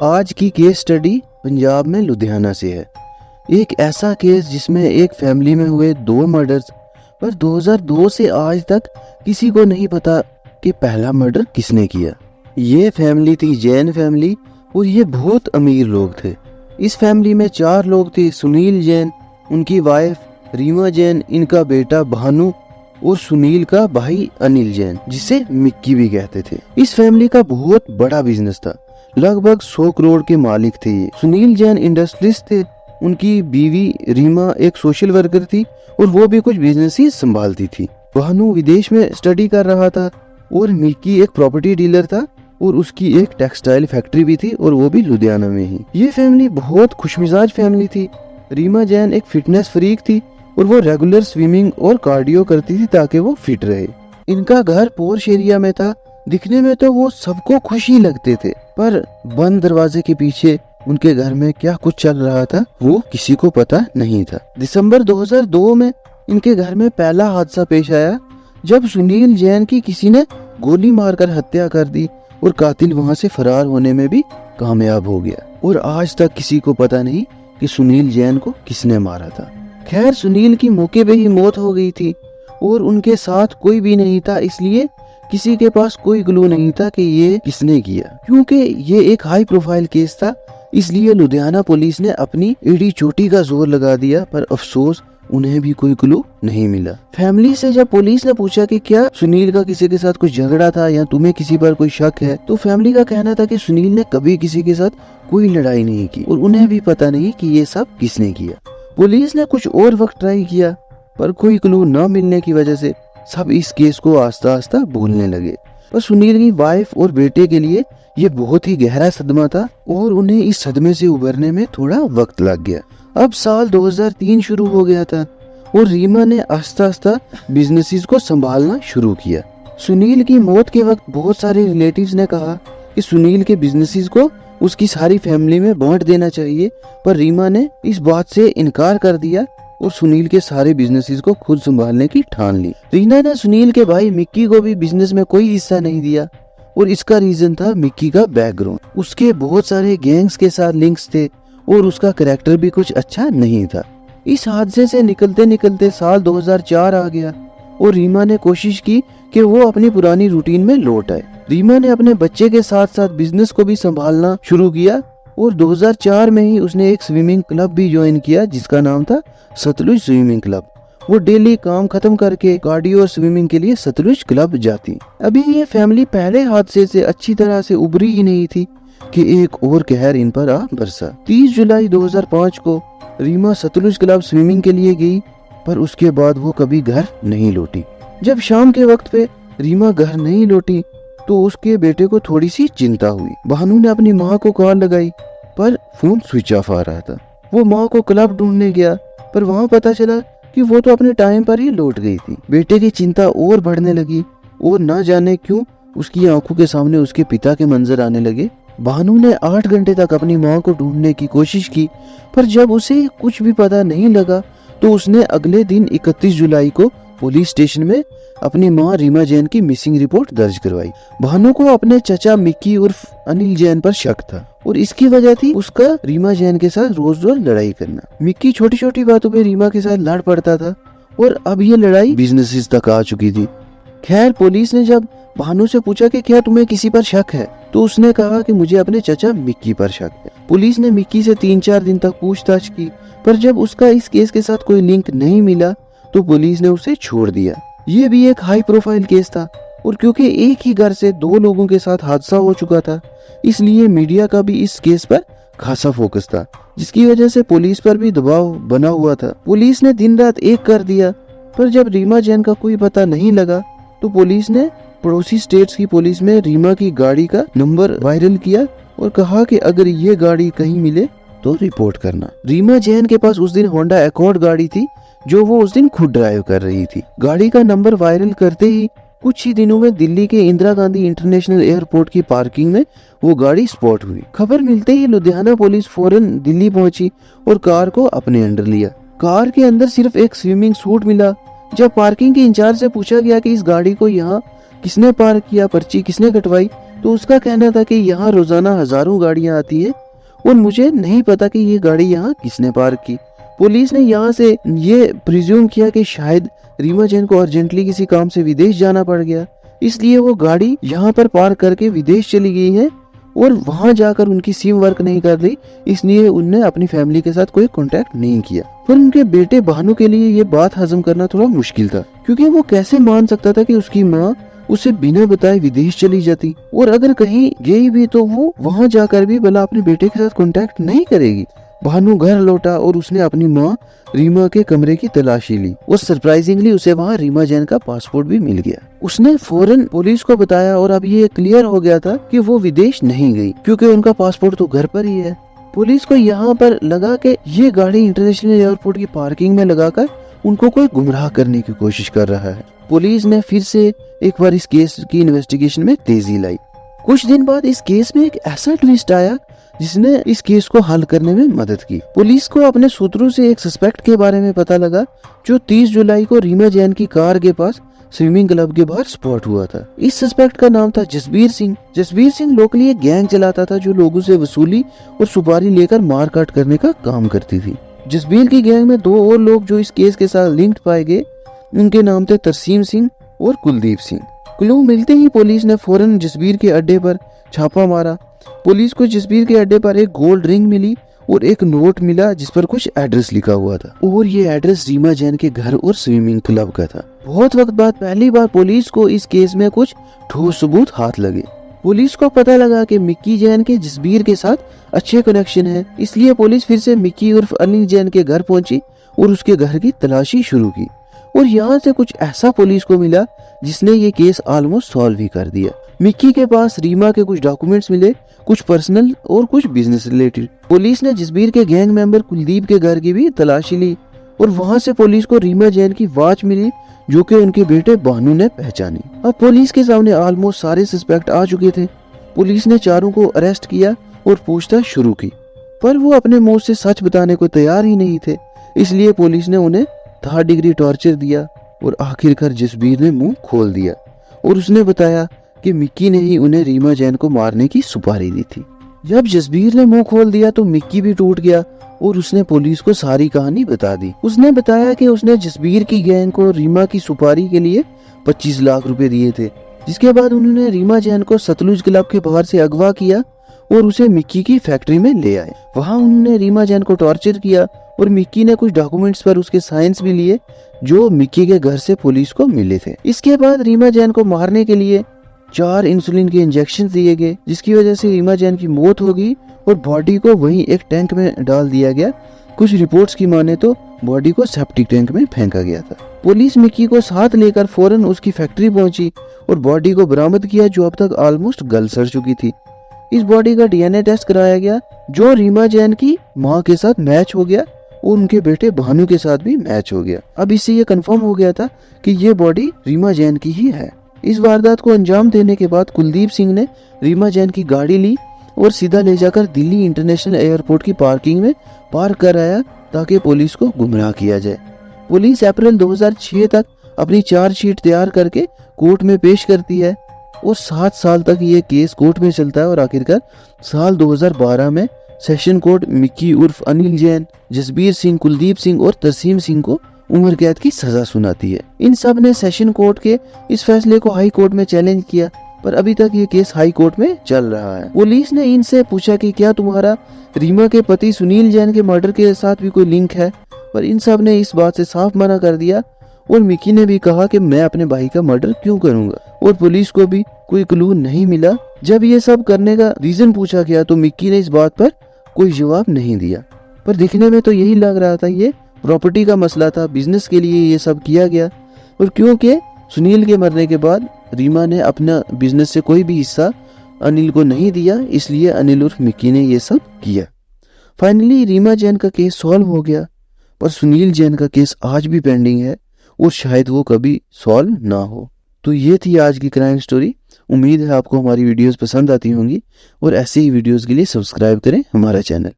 आज की case study Punjab में लुधियाना से है। एक ऐसा केस जिसमें एक फैमिली में हुए 2 मर्डर्स, पर 2002 से आज तक किसी को नहीं पता कि पहला मर्डर किसने किया। ये फैमिली थी जैन फैमिली और ये बहुत अमीर लोग थे। इस फैमिली में 4 लोग थे, सुनील जैन, उनकी वाइफ रीमा जैन, इनका बेटा भानु और सुनील का भाई अनिल जैन, जिसे मिक्की भी कहते थे। इस फैमिली का बहुत बड़ा बिजनेस था, लगभग 100 करोड़ के मालिक थे ये। सुनील जैन इंडस्ट्रियलिस्ट थे, उनकी बीवी रीमा एक सोशल वर्कर थी और वो भी कुछ बिजनेस ही संभालती थी। भानु विदेश में स्टडी कर रहा था और मिक्की एक प्रॉपर्टी डीलर था और उसकी एक टेक्सटाइल फैक्ट्री भी थी और वो भी लुधियाना में ही। ये फैमिली बहुत खुशमिजाज फैमिली थी। रीमा जैन एक फिटनेस फ्रीक थी और वो रेगुलर स्विमिंग और कार्डियो करती थी ताकि वो फिट रहे। इनका घर पोर्श एरिया में था। दिखने में तो वो सबको खुश ही लगते थे, पर बंद दरवाजे के पीछे उनके घर में क्या कुछ चल रहा था वो किसी को पता नहीं था। दिसंबर 2002 में इनके घर में पहला हादसा पेश आया जब सुनील जैन की किसी ने गोली मारकर हत्या कर दी और कातिल वहां से फरार होने में भी कामयाब हो गया। और आज तक किसी को पता नहीं कि सुनील जैन को किसने मारा था। खैर, सुनील की मौके पे ही मौत हो गई थी और उनके साथ कोई भी नहीं था, इसलिए किसी के पास कोई क्लू नहीं था कि ये किसने किया। क्योंकि ये एक हाई प्रोफाइल केस था, इसलिए लुधियाना पुलिस ने अपनी एड़ी चोटी का जोर लगा दिया, पर अफसोस उन्हें भी कोई क्लू नहीं मिला। फैमिली से जब पुलिस ने पूछा कि क्या सुनील का किसी के साथ कुछ झगड़ा था या तुम्हें किसी पर कोई शक है, तो फैमिली का कहना था कि सुनील ने कभी किसी के साथ कोई लड़ाई नहीं की और उन्हें भी पता नहीं कि ये सब किसने किया। पुलिस ने कुछ और वक्त ट्राई किया, पर कोई क्लू न मिलने की वजह से सब इस केस को आस्ता आस्ता भूलने लगे। पर सुनील की वाइफ और बेटे के लिए ये बहुत ही गहरा सदमा था और उन्हें इस सदमे से उबरने में थोड़ा वक्त लग गया। अब साल 2003 शुरू हो गया था और रीमा ने आस्ता आस्ता बिजनेसेस को संभालना शुरू किया। सुनील की मौत के वक्त बहुत सारे रिलेटिव्स ने कहा कि सुनील के बिजनेसेस को उसकी सारी फैमिली में बांट देना चाहिए, पर रीमा ने इस बात से इनकार कर दिया और सुनील के सारे बिजनेसेस को खुद संभालने की ठान ली। रीना ने सुनील के भाई मिक्की को भी बिजनेस में कोई हिस्सा नहीं दिया और इसका रीजन था मिक्की का बैकग्राउंड। उसके बहुत सारे गैंग्स के साथ लिंक्स थे और उसका कैरेक्टर भी कुछ अच्छा नहीं था। इस हादसे से निकलते निकलते साल 2004 आ गया और रीमा ने कोशिश की कि वो अपनी पुरानी रूटीन में लौट आए। रीमा ने अपने बच्चे के साथ साथ बिजनेस को भी संभालना शुरू किया और 2004 में ही उसने एक स्विमिंग क्लब भी ज्वाइन किया जिसका नाम था सतलुज स्विमिंग क्लब। वो डेली काम खत्म करके कार्डियो और स्विमिंग के लिए सतलुज क्लब जाती। अभी ये फैमिली पहले हादसे से अच्छी तरह से उभरी ही नहीं थी कि एक और कहर इन पर आ बरसा। 30 जुलाई 2005 को रीमा सतलुज क्लब स्विमिंग के लिए गई, पर उसके बाद वो कभी घर नहीं लौटी। जब शाम के वक्त पे रीमा घर नहीं लौटी तो उसके बेटे को थोड़ी सी चिंता हुई। भानु ने अपनी माँ को कॉल लगाई, पर फोन स्विच ऑफ आ रहा था। वो माँ को क्लब ढूंढने गया, पर वहाँ पता चला कि वो तो अपने टाइम पर ही लौट गई थी। बेटे की चिंता और बढ़ने लगी और न जाने क्यों उसकी आंखों के सामने उसके पिता के मंजर आने लगे। भानु ने 8 घंटे तक अपनी माँ को ढूंढने की कोशिश की, पर जब उसे कुछ भी पता नहीं लगा तो उसने अगले दिन 31 जुलाई को पुलिस स्टेशन में अपनी माँ रीमा जैन की मिसिंग रिपोर्ट दर्ज करवाई। भानु को अपने चचा मिक्की उर्फ अनिल जैन पर शक था और इसकी वजह थी उसका रीमा जैन के साथ रोज रोज लड़ाई करना। मिक्की छोटी छोटी बातों पे रीमा के साथ लड़ पड़ता था और अब ये लड़ाई बिजनेसेस तक आ चुकी थी। खैर, पुलिस ने जब भानु से पूछा कि क्या तुम्हें किसी पर शक है, तो उसने कहा कि मुझे अपने चचा मिक्की पर शक है। पुलिस ने मिक्की से 3-4 दिन तक पूछताछ की, पर जब उसका इस केस के साथ कोई लिंक नहीं मिला तो पुलिस ने उसे छोड़ दिया। ये भी एक हाई प्रोफाइल केस था और क्योंकि एक ही घर से 2 लोगों के साथ हादसा हो चुका था, इसलिए मीडिया का भी इस केस पर खासा फोकस था, जिसकी वजह से पुलिस पर भी दबाव बना हुआ था। पुलिस ने दिन रात एक कर दिया, पर जब रीमा जैन का कोई पता नहीं लगा तो पुलिस ने पड़ोसी स्टेट्स की पुलिस में रीमा की गाड़ी का नंबर वायरल किया और कहा कि अगर ये गाड़ी कहीं मिले तो रिपोर्ट करना। रीमा जैन के पास उस दिन होंडा अकॉर्ड गाड़ी थी जो वो उस दिन खुद ड्राइव कर रही थी। गाड़ी का नंबर वायरल करते ही कुछ ही दिनों में दिल्ली के इंदिरा गांधी इंटरनेशनल एयरपोर्ट की पार्किंग में वो गाड़ी स्पॉट हुई। खबर मिलते ही लुधियाना पुलिस फौरन दिल्ली पहुंची और कार को अपने अंडर लिया। कार के अंदर सिर्फ एक स्विमिंग सूट मिला। जब पार्किंग के इंचार्ज से पूछा गया कि इस गाड़ी को यहाँ किसने पार्क किया, पर्ची किसने कटवाई, तो उसका कहना था कि यहाँ रोजाना हजारों गाड़ियां आती है और मुझे नहीं पता कि ये गाड़ी यहाँ किसने पार्क की। पुलिस ने यहाँ से ये प्रिज्यूम किया कि शायद रीमा जैन को अर्जेंटली किसी काम से विदेश जाना पड़ गया, इसलिए वो गाड़ी यहाँ पर पार्क करके विदेश चली गई है और वहां जाकर उनकी सिम वर्क नहीं कर रही, इसलिए उनने अपनी फैमिली के साथ कोई कांटेक्ट नहीं किया। पर उनके बेटे भानु के लिए ये बात हजम करना थोड़ा मुश्किल था, क्योंकि वो कैसे मान सकता था कि उसकी माँ उसे बिना बताए विदेश चली जाती, और अगर कहीं गई भी तो वो वहां जाकर भी भला अपने बेटे के साथ कांटेक्ट नहीं करेगी। भानु घर लौटा और उसने अपनी माँ रीमा के कमरे की तलाशी ली और सरप्राइजिंगली उसे वहाँ रीमा जैन का पासपोर्ट भी मिल गया। उसने फौरन पुलिस को बताया और अब ये क्लियर हो गया था कि वो विदेश नहीं गई, क्योंकि उनका पासपोर्ट तो घर पर ही है। पुलिस को यहाँ पर लगा कि ये गाड़ी इंटरनेशनल एयरपोर्ट की पार्किंग में लगाकर उनको कोई गुमराह करने की कोशिश कर रहा है। पुलिस ने फिर से एक बार इस केस की इन्वेस्टिगेशन में तेजी लाई। कुछ दिन बाद इस केस में एक ऐसा ट्विस्ट आया जिसने इस केस को हल करने में मदद की। पुलिस को अपने सूत्रों से एक सस्पेक्ट के बारे में पता लगा जो 30 जुलाई को रीमा जैन की कार के पास स्विमिंग क्लब के बाहर स्पॉट हुआ था। इस सस्पेक्ट का नाम था जसबीर सिंह। जसबीर सिंह लोकली एक गैंग चलाता था जो लोगों से वसूली और सुपारी लेकर मारकाट करने का काम करती थी। जसबीर की गैंग में 2 और लोग जो इस केस के साथ लिंक्ड पाए गए, उनके नाम थे तरसीम सिंह और कुलदीप सिंह। क्लू मिलते ही पुलिस ने फौरन जसबीर के अड्डे पर छापा मारा। पुलिस को जसबीर के अड्डे पर एक गोल्ड रिंग मिली और एक नोट मिला जिस पर कुछ एड्रेस लिखा हुआ था, और ये एड्रेस रीमा जैन के घर और स्विमिंग क्लब का था। बहुत वक्त बाद पहली बार पुलिस को इस केस में कुछ ठोस सबूत हाथ लगे। पुलिस को पता लगा कि मिक्की जैन के जसबीर के साथ अच्छे कनेक्शन है, इसलिए पुलिस फिर से मिक्की उर्फ अनिल जैन के घर पहुंची और उसके घर की तलाशी शुरू की। और यहाँ से कुछ ऐसा पुलिस को मिला जिसने ये केस ऑलमोस्ट सॉल्व ही कर दिया। मिक्की के पास रीमा के कुछ डॉक्यूमेंट्स मिले, कुछ पर्सनल और कुछ बिजनेस रिलेटेड। पुलिस ने जसबीर के गैंग मेंबर कुलदीप के घर की भी तलाशी ली और वहां से पुलिस को रीमा जैन की वॉच मिली जो कि उनके बेटे भानु ने पहचानी। अब पुलिस के सामने ऑलमोस्ट सारे सस्पेक्ट आ चुके थे। पुलिस ने चारों को अरेस्ट किया और पूछताछ शुरू की, पर वो अपने मुंह से सच बताने को तैयार ही नहीं थे, इसलिए पुलिस ने उन्हें 3rd डिग्री टॉर्चर दिया और आखिरकार जसबीर ने मुंह खोल दिया और उसने बताया कि मिक्की ने ही उन्हें रीमा जैन को मारने की सुपारी दी थी। जब जसबीर ने मुंह खोल दिया तो मिक्की भी टूट गया और उसने पुलिस को सारी कहानी बता दी। उसने बताया कि उसने जसबीर की गैंग को रीमा की सुपारी के लिए 25 लाख रुपए दिए थे, जिसके बाद उन्होंने रीमा जैन को सतलुज क्लब के बाहर से अगवा किया और उसे मिक्की की फैक्ट्री में ले आए। वहाँ उन्होंने रीमा जैन को टॉर्चर किया और मिक्की ने कुछ डॉक्यूमेंट्स पर उसके साइंस भी लिए जो मिक्की के घर से पुलिस को मिले थे। इसके बाद रीमा जैन को मारने के लिए 4 इंसुलिन के इंजेक्शन दिए गए, जिसकी वजह से रीमा जैन की मौत हो गई और बॉडी को वहीं एक टैंक में डाल दिया गया। कुछ रिपोर्ट्स की माने तो बॉडी को सेप्टिक टैंक में फेंका गया था। पुलिस मिक्की को साथ लेकर फौरन उसकी फैक्ट्री पहुंची और बॉडी को बरामद किया जो अब तक ऑलमोस्ट गल सड़ चुकी थी। इस बॉडी का डीएनए टेस्ट कराया गया जो रीमा जैन की माँ के साथ मैच हो गया और उनके बेटे भानु के साथ भी मैच हो गया। अब इससे ये कंफर्म हो गया था कि ये बॉडी रीमा जैन की ही है। इस वारदात को अंजाम देने के बाद कुलदीप सिंह ने रीमा जैन की गाड़ी ली और सीधा ले जाकर दिल्ली इंटरनेशनल एयरपोर्ट की पार्किंग में पार्क कराया ताकि पुलिस को गुमराह किया जाए। पुलिस अप्रैल 2006 तक अपनी चार्जशीट तैयार करके कोर्ट में पेश करती है और 7 साल तक ये केस कोर्ट में चलता है और आखिरकार साल 2012 में सेशन कोर्ट मिक्की उर्फ अनिल जैन, जसबीर सिंह, कुलदीप सिंह और तरसीम सिंह को उम्र कैद की सजा सुनाती है। इन सब ने सेशन कोर्ट के इस फैसले को हाई कोर्ट में चैलेंज किया, पर अभी तक ये केस हाई कोर्ट में चल रहा है। पुलिस ने इनसे पूछा कि क्या तुम्हारा रीमा के पति सुनील जैन के मर्डर के साथ भी कोई लिंक है, पर इन सब ने इस बात से साफ मना कर दिया और मिक्की ने भी कहा कि मैं अपने भाई का मर्डर क्यों करूंगा, और पुलिस को भी कोई क्लू नहीं मिला। जब ये सब करने का रीजन पूछा गया तो मिक्की ने इस बात पर कोई जवाब नहीं दिया, पर दिखने में तो यही लग रहा था ये प्रॉपर्टी का मसला था, बिजनेस के लिए ये सब किया गया। और क्योंकि सुनील के मरने के बाद रीमा ने अपना बिजनेस से कोई भी हिस्सा अनिल को नहीं दिया, इसलिए अनिल उर्फ मिक्की ने ये सब किया। फाइनली रीमा जैन का केस सॉल्व हो गया, पर सुनील जैन का केस आज भी पेंडिंग है और शायद वो कभी सॉल्व ना हो। तो ये थी आज की क्राइम स्टोरी। उम्मीद है आपको हमारी वीडियोस पसंद आती होंगी और ऐसे ही वीडियोस के लिए सब्सक्राइब करें हमारा चैनल।